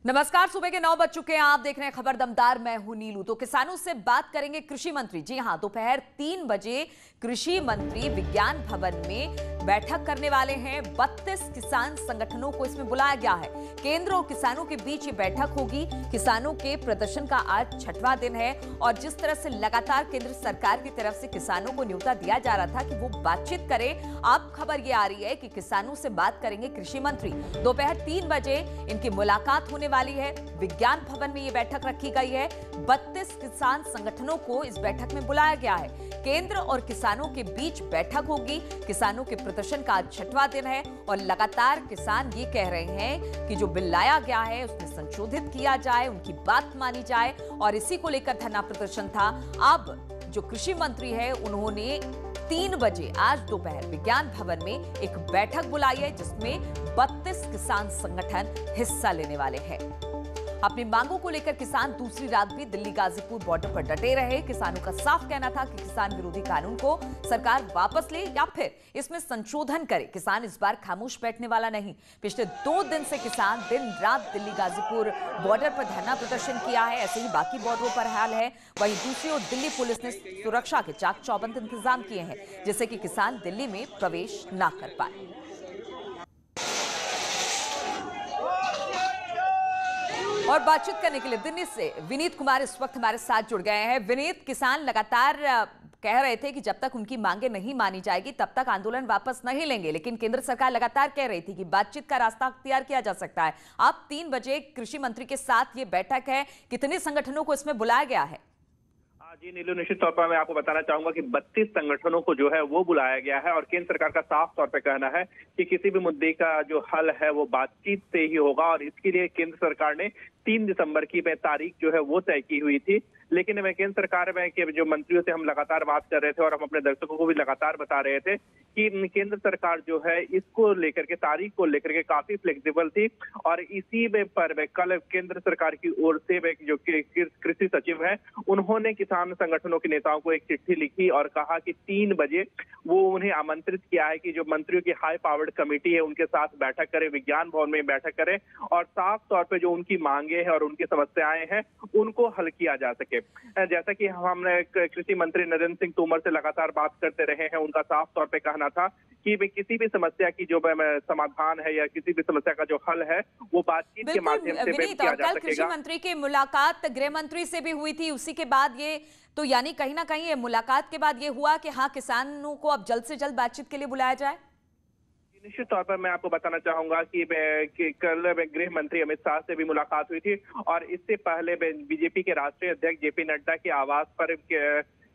नमस्कार, सुबह के 9 बज चुके हैं। आप देख रहे हैं खबर दमदार। मैं हूं नीलू। तो किसानों से बात करेंगे कृषि मंत्री। जी हां, दोपहर 3 बजे कृषि मंत्री विज्ञान भवन में बैठक करने वाले हैं। 32 किसान संगठनों को इसमें बुलाया गया है। केंद्र और किसानों के बीच ये बैठक होगी। किसानों के प्रदर्शन का आज 6वां दिन है और जिस तरह से लगातार केंद्र सरकार की तरफ से किसानों को न्योता दिया जा रहा था कि वो बातचीत करें, अब खबर ये आ रही है कि किसानों से बात करेंगे कृषि मंत्री। दोपहर 3 बजे इनकी मुलाकात होने वाली है। विज्ञान भवन में ये बैठक रखी गई है। 32 किसान संगठनों को इस बैठक में बुलाया गया है। केंद्र और किसानों के बीच बैठक होगी। किसानों के प्रदर्शन का आज 6वां दिन है और लगातार किसान ये कह रहे हैं कि जो बिल लाया गया है उसमें संशोधित किया जाए, उनकी बात मानी जाए और इसी को लेकर धरना प्रदर्शन था। अब जो कृषि मंत्री है उन्होंने 3 बजे आज दोपहर विज्ञान भवन में एक बैठक बुलाई है जिसमें 32 किसान संगठन हिस्सा लेने वाले हैं। अपनी मांगों को लेकर किसान दूसरी रात भी दिल्ली गाजीपुर बॉर्डर पर डटे रहे। किसानों का साफ कहना था कि किसान विरोधी कानून को सरकार वापस ले या फिर इसमें संशोधन करे। किसान इस बार खामोश बैठने वाला नहीं। पिछले 2 दिन से किसान दिन रात दिल्ली गाजीपुर बॉर्डर पर धरना प्रदर्शन किया है। ऐसे ही बाकी बॉर्डरों पर हाल है। वहीं दूसरी ओर दिल्ली पुलिस ने सुरक्षा के चाक चौबंद इंतजाम किए हैं जिससे कि किसान दिल्ली में प्रवेश न कर पाए। और बातचीत करने के लिए दिल्ली से विनीत कुमार इस वक्त हमारे साथ जुड़ गए हैं। विनीत, किसान लगातार कह रहे थे कि जब तक उनकी मांगे नहीं मानी जाएगी तब तक आंदोलन वापस नहीं लेंगे, लेकिन केंद्र सरकार लगातार कह रही थी कि बातचीत का रास्ता अख्तियार किया जा सकता है। अब 3 बजे कृषि मंत्री के साथ ये बैठक है। कितने संगठनों को इसमें बुलाया गया है? जी नीलू, निश्चित तौर पर मैं आपको बताना चाहूंगा कि 32 संगठनों को जो है वो बुलाया गया है और केंद्र सरकार का साफ तौर पे कहना है कि किसी भी मुद्दे का जो हल है वो बातचीत से ही होगा और इसके लिए केंद्र सरकार ने 3 दिसंबर की तारीख जो है वो तय की हुई थी। लेकिन केंद्र सरकार में के जो मंत्रियों से हम लगातार बात कर रहे थे और हम अपने दर्शकों को भी लगातार बता रहे थे कि केंद्र सरकार जो है इसको लेकर के तारीख को लेकर के काफी फ्लेक्सिबल थी और इसी में पर कल केंद्र सरकार की ओर से जो कृषि सचिव है उन्होंने किसान संगठनों के नेताओं को एक चिट्ठी लिखी और कहा कि 3 बजे वो उन्हें आमंत्रित किया है कि जो मंत्रियों की हाई पावर्ड कमेटी है उनके साथ बैठक करें, विज्ञान भवन में बैठक करें और साफ तौर पे जो उनकी मांगे हैं और उनकी समस्याएं हैं उनको हल किया जा सके। जैसा कि हमने कृषि मंत्री नरेंद्र सिंह तोमर से लगातार बात करते रहे हैं, उनका साफ तौर पे कहना था कि किसी भी समस्या की जो समाधान है या किसी भी समस्या का जो हल है वो बातचीत के माध्यम से किया जा सकेगा। कृषि मंत्री की मुलाकात गृह मंत्री से भी हुई थी, उसी के बाद ये तो यानी कहीं ना कहीं ये मुलाकात के बाद ये हुआ कि हाँ, किसानों को अब जल्द से जल्द बातचीत के लिए बुलाया जाए। निश्चित तौर पर मैं आपको बताना चाहूंगा कि कल गृह मंत्री अमित शाह से भी मुलाकात हुई थी और इससे पहले बीजेपी के राष्ट्रीय अध्यक्ष जेपी नड्डा के आवास पर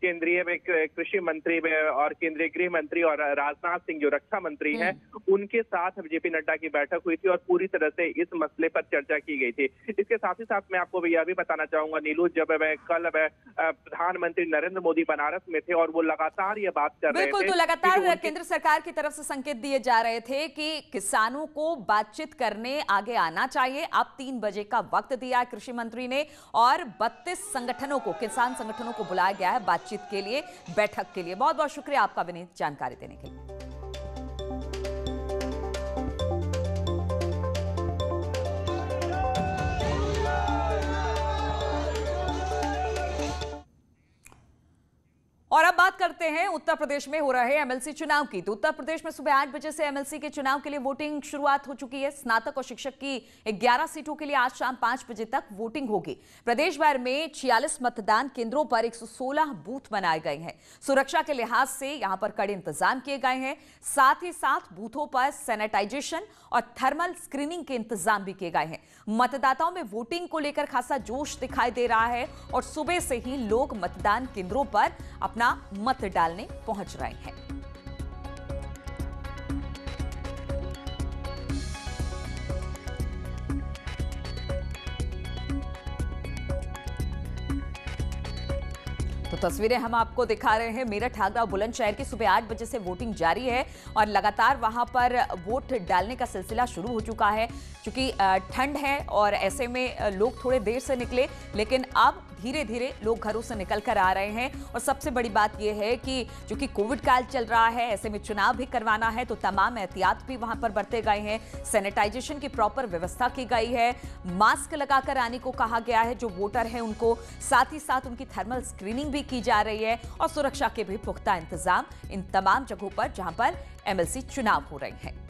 केंद्रीय कृषि मंत्री और केंद्रीय गृह मंत्री और राजनाथ सिंह जो रक्षा मंत्री हैं उनके साथ जेपी नड्डा की बैठक हुई थी और पूरी तरह से इस मसले पर चर्चा की गई थी। इसके साथ ही साथ मैं आपको यह भी बताना चाहूंगा नीलू, जब कल प्रधानमंत्री नरेंद्र मोदी बनारस में थे और वो लगातार ये बात कर रहे थे। बिल्कुल, तो लगातार केंद्र सरकार की तरफ से संकेत दिए जा रहे थे कि किसानों को बातचीत करने आगे आना चाहिए। अब 3 बजे का वक्त दिया है कृषि मंत्री ने और 32 संगठनों को, किसान संगठनों को बुलाया गया है बातचीत के लिए, बैठक के लिए। बहुत बहुत शुक्रिया आपका विनीत जानकारी देने के लिए। और अब बात करते हैं उत्तर प्रदेश में हो रहे एमएलसी चुनाव की। तो उत्तर प्रदेश में सुबह 8 बजे से एमएलसी के चुनाव के लिए वोटिंग शुरुआत हो चुकी है। स्नातक और शिक्षक की 11 सीटों के लिए आज शाम 5 बजे तक वोटिंग होगी। प्रदेश भर में 46 मतदान केंद्रों पर 116 बूथ बनाए गए हैं। सुरक्षा के लिहाज से यहां पर कड़े इंतजाम किए गए हैं। साथ ही साथ बूथों पर सैनिटाइजेशन और थर्मल स्क्रीनिंग के इंतजाम भी किए गए हैं। मतदाताओं में वोटिंग को लेकर खासा जोश दिखाई दे रहा है और सुबह से ही लोग मतदान केंद्रों पर अपना मत डालने पहुंच रहे हैं। तो तस्वीरें हम आपको दिखा रहे हैं। मेरठ, आगरा, बुलंदशहर की सुबह 8 बजे से वोटिंग जारी है और लगातार वहां पर वोट डालने का सिलसिला शुरू हो चुका है। क्योंकि ठंड है और ऐसे में लोग थोड़े देर से निकले, लेकिन अब धीरे धीरे लोग घरों से निकल कर आ रहे हैं। और सबसे बड़ी बात यह है कि चूंकि कोविड काल चल रहा है, ऐसे में चुनाव भी करवाना है, तो तमाम एहतियात भी वहां पर बरते गए हैं। सैनिटाइजेशन की प्रॉपर व्यवस्था की गई है, मास्क लगाकर आने को कहा गया है जो वोटर हैं उनको, साथ ही साथ उनकी थर्मल स्क्रीनिंग भी की जा रही है और सुरक्षा के भी पुख्ता इंतजाम इन तमाम जगहों पर जहां पर एमएलसी चुनाव हो रहे हैं।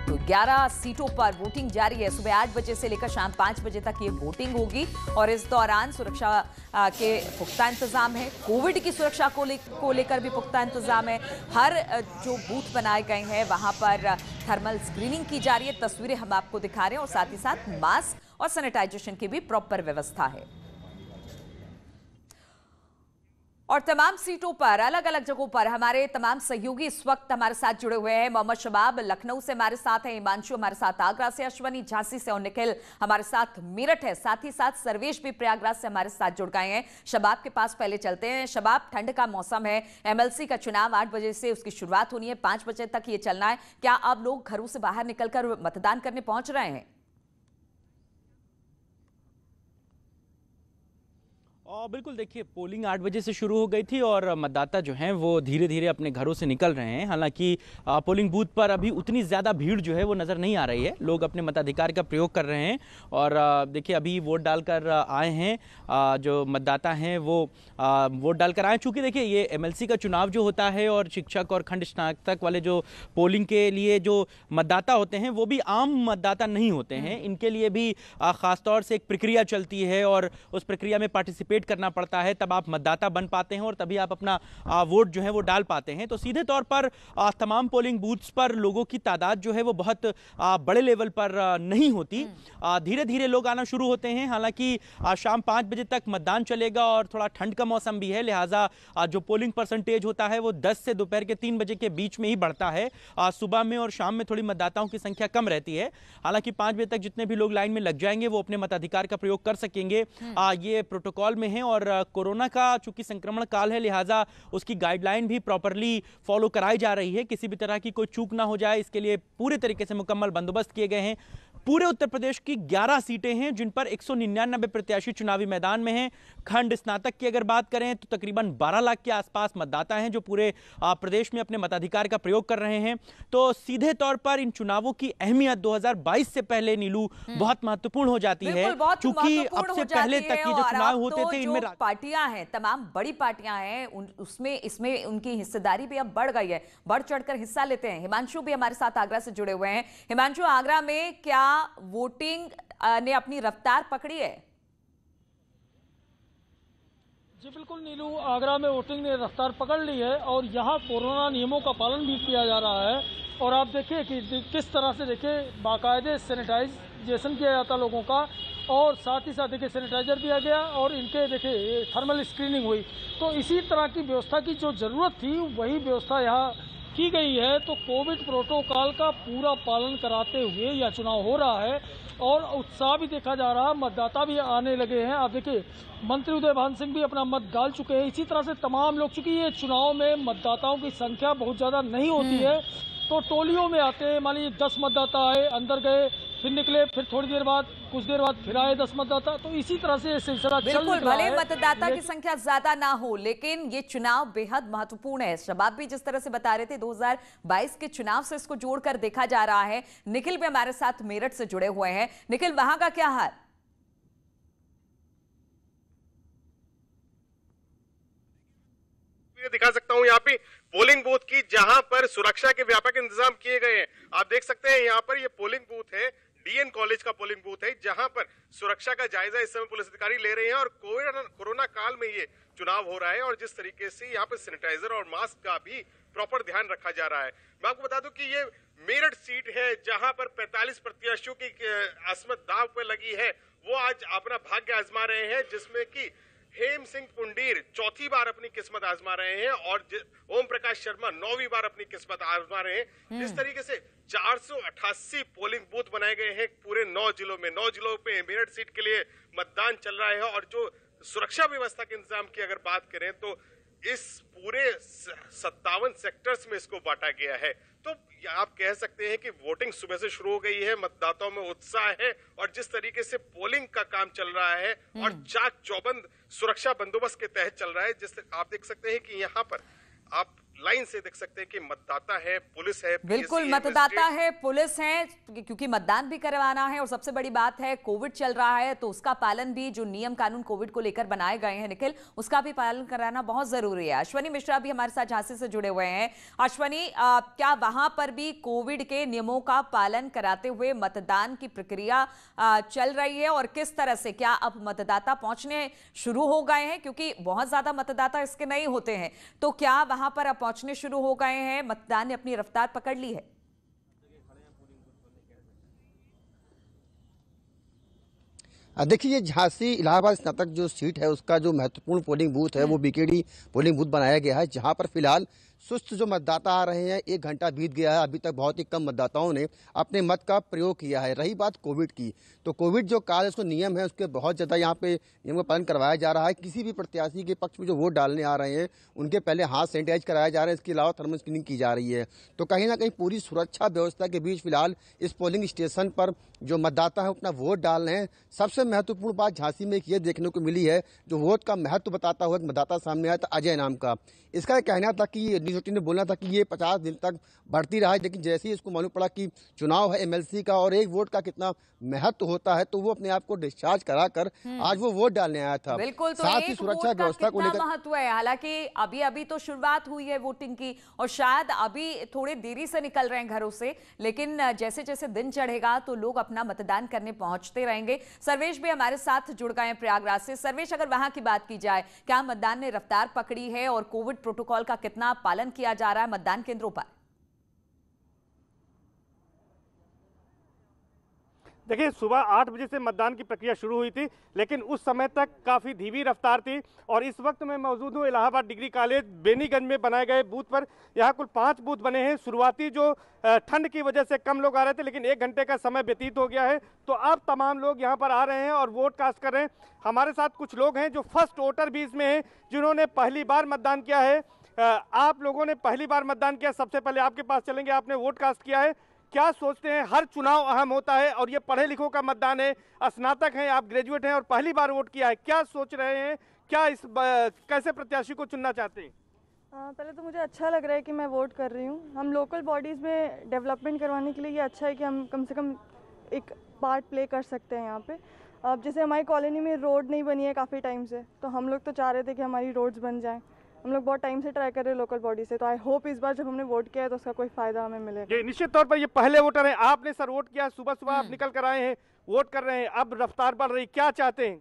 तो 11 सीटों पर वोटिंग जारी है। सुबह 8 बजे से लेकर शाम 5 बजे तक ये वोटिंग होगी और इस दौरान सुरक्षा के पुख्ता इंतजाम है। कोविड की सुरक्षा को लेकर भी पुख्ता इंतजाम है। हर जो बूथ बनाए गए हैं वहां पर थर्मल स्क्रीनिंग की जा रही है। तस्वीरें हम आपको दिखा रहे हैं और साथ ही साथ मास्क और सैनिटाइजेशन की भी प्रॉपर व्यवस्था है। और तमाम सीटों पर, अलग अलग जगहों पर हमारे तमाम सहयोगी इस वक्त हमारे साथ जुड़े हुए हैं। मोहम्मद शबाब लखनऊ से हमारे साथ हैं, हिमांशु हमारे साथ आगरा से, अश्वनी झांसी से और निखिल हमारे साथ मेरठ है। साथ ही साथ सर्वेश भी प्रयागराज से हमारे साथ जुड़ गए हैं। शबाब के पास पहले चलते हैं। शबाब, ठंड का मौसम है, एमएलसी का चुनाव 8 बजे से उसकी शुरुआत होनी है, 5 बजे तक ये चलना है। क्या अब लोग घरों से बाहर निकलकर मतदान करने पहुंच रहे हैं? और बिल्कुल देखिए, पोलिंग 8 बजे से शुरू हो गई थी और मतदाता जो हैं वो धीरे धीरे अपने घरों से निकल रहे हैं। हालांकि पोलिंग बूथ पर अभी उतनी ज़्यादा भीड़ जो है वो नज़र नहीं आ रही है। लोग अपने मताधिकार का प्रयोग कर रहे हैं और देखिए अभी वोट डालकर आए हैं। जो मतदाता हैं वो वोट डालकर आए। चूँकि देखिए ये एमएलसी का चुनाव जो होता है और शिक्षक और खंड स्नातक वाले जो पोलिंग के लिए जो मतदाता होते हैं वो भी आम मतदाता नहीं होते हैं। इनके लिए भी ख़ासतौर से एक प्रक्रिया चलती है और उस प्रक्रिया में पार्टिसिपेट करना पड़ता है, तब आप मतदाता बन पाते हैं और तभी आप अपना वोट जो है वो डाल पाते हैं। तो सीधे तौर पर तमाम पोलिंग बूथ्स पर लोगों की तादाद जो है वो बहुत बड़े लेवल पर नहीं होती। धीरे धीरे लोग आना शुरू होते हैं। हालांकि शाम 5 बजे तक मतदान चलेगा और थोड़ा ठंड का मौसम भी है, लिहाजा जो पोलिंग परसेंटेज होता है वो 10 से दोपहर के 3 बजे के बीच में ही बढ़ता है। सुबह में और शाम में थोड़ी मतदाताओं की संख्या कम रहती है। हालांकि 5 बजे तक जितने भी लोग लाइन में लग जाएंगे वो अपने मताधिकार का प्रयोग कर सकेंगे। ये प्रोटोकॉल में है और कोरोना का चूंकि संक्रमण काल है, लिहाजा उसकी गाइडलाइन भी प्रॉपरली फॉलो कराई जा रही है। किसी भी तरह की कोई चूक ना हो जाए, इसके लिए पूरे तरीके से मुकम्मल बंदोबस्त किए गए हैं। पूरे उत्तर प्रदेश की 11 सीटें हैं जिन पर 199 प्रत्याशी चुनावी मैदान में हैं। खंड स्नातक की अगर बात करें तो तकरीबन 12 लाख के आसपास मतदाता हैं जो पूरे प्रदेश में अपने मताधिकार का प्रयोग कर रहे हैं। तो सीधे तौर पर इन चुनावों की अहमियत 2022 से पहले नीलू बहुत महत्वपूर्ण हो जाती है, क्योंकि अब से पहले तक के जो चुनाव होते थे इनमें पार्टियां हैं, तमाम बड़ी पार्टियां हैं, उसमें इसमें उनकी हिस्सेदारी भी अब बढ़ गई है, बढ़ चढ़कर हिस्सा लेते हैं। हिमांशु भी हमारे साथ आगरा से जुड़े हुए हैं। हिमांशु, आगरा में क्या वोटिंग ने अपनी रफ्तार पकड़ी है? जी बिल्कुल नीलू, आगरा में वोटिंग ने रफ्तार पकड़ ली है और यहाँ कोरोना नियमों का पालन भी किया जा रहा है। और आप देखिए कि किस तरह से देखिए बाकायदे सैनिटाइजेशन किया जाता लोगों का और साथ ही साथ देखिए सैनिटाइजर दिया गया और इनके देखिए थर्मल स्क्रीनिंग हुई। तो इसी तरह की व्यवस्था की जो ज़रूरत थी वही व्यवस्था यहाँ की गई है। तो कोविड प्रोटोकॉल का पूरा पालन कराते हुए यह चुनाव हो रहा है और उत्साह भी देखा जा रहा है, मतदाता भी आने लगे हैं। आप देखिए मंत्री उदय भान सिंह भी अपना मत डाल चुके हैं। इसी तरह से तमाम लोग, चूंकि ये चुनाव में मतदाताओं की संख्या बहुत ज़्यादा नहीं होती है तो टोलियों में आते हैं। मान लीजिए 10 मतदाता आए, अंदर गए, फिर निकले, फिर थोड़ी देर बाद कुछ देर बाद फिर आए 10 मतदाता। तो इसी तरह से ये सिलसिला चल रहा है। भले मतदाता की संख्या ज्यादा ना हो, लेकिन ये चुनाव बेहद महत्वपूर्ण है। शबाब भी जिस तरह से बता रहे थे 2022 के चुनाव से इसको जोड़कर देखा जा रहा है। निखिल भी हमारे साथ मेरठ से जुड़े हुए हैं। निखिल, वहां का क्या हाल? दिखा सकता हूं यहाँ पे पोलिंग बूथ की, जहां पर सुरक्षा के व्यापक इंतजाम किए गए हैं। आप देख सकते हैं यहाँ पर ये पोलिंग बूथ है, डीएन कॉलेज का पोलिंग बूथ है, जहां पर सुरक्षा का जायजा इस समय पुलिस अधिकारी ले रहे हैं और कोरोना काल में ये चुनाव हो रहा है और जिस तरीके से यहाँ पर सैनिटाइजर और मास्क का भी प्रॉपर ध्यान रखा जा रहा है। मैं आपको बता दूं कि ये मेरठ सीट है जहां पर 45 प्रत्याशियों की असमत दांव पर लगी है। वो आज अपना भाग्य आजमा रहे हैं, जिसमें कि हेम सिंह पुंडीर चौथी बार अपनी किस्मत आजमा रहे हैं और ओम प्रकाश शर्मा 9वीं बार अपनी किस्मत आजमा रहे हैं। इस तरीके से 488 पोलिंग बूथ बनाए गए हैं पूरे 9 जिलों में। 9 जिलों पे मेरठ सीट के लिए मतदान चल रहा है और जो सुरक्षा व्यवस्था के इंतजाम की अगर बात करें तो इस पूरे 57 सेक्टर्स में इसको बांटा गया है। तो आप कह सकते हैं कि वोटिंग सुबह से शुरू हो गई है, मतदाताओं में उत्साह है और जिस तरीके से पोलिंग का काम चल रहा है और चाक चौबंद सुरक्षा बंदोबस्त के तहत चल रहा है, जिस आप देख सकते हैं कि यहाँ पर आप लाइन से देख सकते हैं कि मतदाता है, पुलिस है, बिल्कुल मतदाता है, पुलिस है, क्योंकि मतदान भी करवाना है और सबसे बड़ी बात है कोविड चल रहा है तो उसका पालन भी, जो नियम कानून कोविड को लेकर बनाए गए हैं निखिल, उसका भी पालन कराना बहुत जरूरी है। अश्वनी मिश्रा भी हमारे साथ झांसी से जुड़े हुए हैं। अश्वनी, क्या वहां पर भी कोविड के नियमों का पालन कराते हुए मतदान की प्रक्रिया चल रही है और किस तरह से, क्या अब मतदाता पहुंचने शुरू हो गए हैं? क्योंकि बहुत ज्यादा मतदाता इसके नहीं होते हैं, तो क्या वहां पर अब पहुंचने शुरू हो गए हैं? मतदान ने अपनी रफ्तार पकड़ ली है? देखिए, झांसी इलाहाबाद स्नातक जो सीट है उसका जो महत्वपूर्ण पोलिंग बूथ है वो बीकेडी पोलिंग बूथ बनाया गया है, जहां पर फिलहाल सुस्त जो मतदाता आ रहे हैं। 1 घंटा बीत गया है, अभी तक बहुत ही कम मतदाताओं ने अपने मत का प्रयोग किया है। रही बात कोविड की, तो कोविड जो काल है उसको नियम है उसके बहुत ज़्यादा यहाँ पे नियम का पालन करवाया जा रहा है। किसी भी प्रत्याशी के पक्ष में जो वोट डालने आ रहे हैं उनके पहले हाथ सैनिटाइज कराया जा रहा है, इसके अलावा थर्मल स्क्रीनिंग की जा रही है। तो कहीं ना कहीं पूरी सुरक्षा व्यवस्था के बीच फिलहाल इस पोलिंग स्टेशन पर जो मतदाता है अपना वोट डाल रहे हैं। सबसे महत्वपूर्ण बात झांसी में ये देखने को मिली है, जो वोट का महत्व बताता हुआ मतदाता सामने आया था अजय नाम का। इसका कहना था कि न्यूज ने बोलना था कि ये 50 दिन तक बढ़ती रहा है, लेकिन जैसे ही इसको मालूम पड़ा कि चुनाव है एमएलसी का और एक वोट का कितना महत्व होता है, तो वो अपने आप को डिस्चार्ज कराकर आज वो वोट डालने आया था। बिल्कुल, तो साथ ही सुरक्षा व्यवस्था को लेकर महत्व है। हालांकि अभी तो शुरुआत हुई है वोटिंग की और शायद अभी थोड़ी देरी से निकल रहे हैं घरों से, लेकिन जैसे जैसे दिन चढ़ेगा तो लोग अपना मतदान करने पहुंचते रहेंगे। सर्वेश भी हमारे साथ जुड़ गए हैं प्रयागराज से। सर्वेश, अगर वहां की बात की जाए, क्या मतदान ने रफ्तार पकड़ी है और कोविड प्रोटोकॉल का कितना पालन किया जा रहा है मतदान केंद्रों पर? देखिए, सुबह 8 बजे से मतदान की प्रक्रिया शुरू हुई थी, लेकिन उस समय तक काफ़ी धीमी रफ्तार थी। और इस वक्त मैं मौजूद हूँ इलाहाबाद डिग्री कॉलेज बेनीगंज में बनाए गए बूथ पर। यहाँ कुल 5 बूथ बने हैं। शुरुआती जो ठंड की वजह से कम लोग आ रहे थे, लेकिन 1 घंटे का समय व्यतीत हो गया है, तो अब तमाम लोग यहाँ पर आ रहे हैं और वोट कास्ट कर रहे हैं। हमारे साथ कुछ लोग हैं जो फर्स्ट वोटर भी इसमें हैं, जिन्होंने पहली बार मतदान किया है। आप लोगों ने पहली बार मतदान किया, सबसे पहले आपके पास चलेंगे। आपने वोट कास्ट किया है, क्या सोचते हैं? हर चुनाव अहम होता है और ये पढ़े लिखों का मतदान है, स्नातक हैं, आप ग्रेजुएट हैं और पहली बार वोट किया है, क्या सोच रहे हैं? क्या इस कैसे प्रत्याशी को चुनना चाहते हैं? पहले तो मुझे अच्छा लग रहा है कि मैं वोट कर रही हूँ। हम लोकल बॉडीज़ में डेवलपमेंट करवाने के लिए ये अच्छा है कि हम कम से कम एक पार्ट प्ले कर सकते हैं यहाँ पे। अब जैसे हमारी कॉलोनी में रोड नहीं बनी है काफ़ी टाइम से, तो हम लोग तो चाह रहे थे कि हमारी रोड्स बन जाएँ। हम लोग बहुत टाइम से ट्राई कर रहे हैं लोकल बॉडी से, तो आई होप इस बार जब हमने वोट किया है तो उसका कोई फायदा हमें मिलेगा। ये निश्चित तौर पर ये पहले वोटर हैं। आपने सर वोट किया, सुबह सुबह आप निकल कर आए हैं, वोट कर रहे हैं, अब रफ्तार बढ़ रही, क्या चाहते हैं?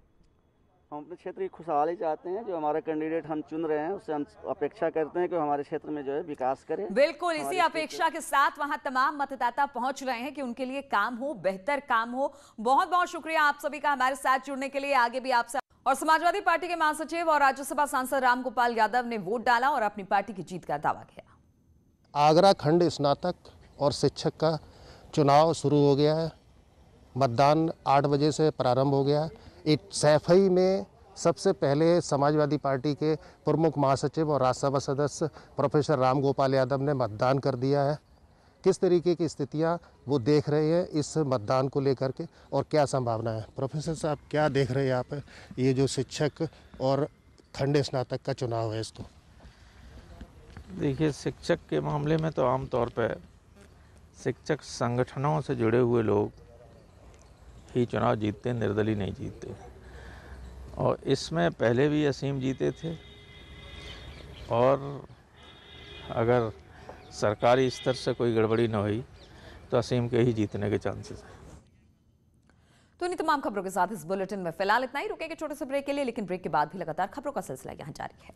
हम अपने क्षेत्र की खुशहाली चाहते हैं। जो हमारा कैंडिडेट हम चुन रहे हैं उससे हम अपेक्षा करते हैं कि हमारे क्षेत्र में जो है विकास करे। बिल्कुल, इसी अपेक्षा के साथ वहां तमाम मतदाता पहुंच रहे हैं कि उनके लिए काम हो, बेहतर काम हो। बहुत बहुत शुक्रिया आप सभी का हमारे साथ जुड़ने के लिए। आगे भी आपसे। और समाजवादी पार्टी के महासचिव और राज्यसभा सांसद रामगोपाल यादव ने वोट डाला और अपनी पार्टी की जीत का दावा किया। आगरा खंड स्नातक और शिक्षक का चुनाव शुरू हो गया है। मतदान 8 बजे से प्रारंभ हो गया है। सैफई में सबसे पहले समाजवादी पार्टी के प्रमुख महासचिव और राज्यसभा सदस्य प्रोफेसर रामगोपाल यादव ने मतदान कर दिया है। किस तरीके की स्थितियां वो देख रहे हैं इस मतदान को लेकर के और क्या संभावना है? प्रोफेसर साहब, क्या देख रहे हैं आप ये जो शिक्षक और खंड स्नातक का चुनाव है इसको? देखिए, शिक्षक के मामले में तो आमतौर पर शिक्षक संगठनों से जुड़े हुए लोग ही चुनाव जीतते, निर्दलीय नहीं जीतते। और इसमें पहले भी असीम जीते थे और अगर सरकारी स्तर से कोई गड़बड़ी न हुई तो असीम के ही जीतने के चांसेस हैं। तो इन तमाम खबरों के साथ इस बुलेटिन में फिलहाल इतना ही। रुकेंगे छोटे से ब्रेक के लिए, लेकिन ब्रेक के बाद भी लगातार खबरों का सिलसिला यहाँ जारी है।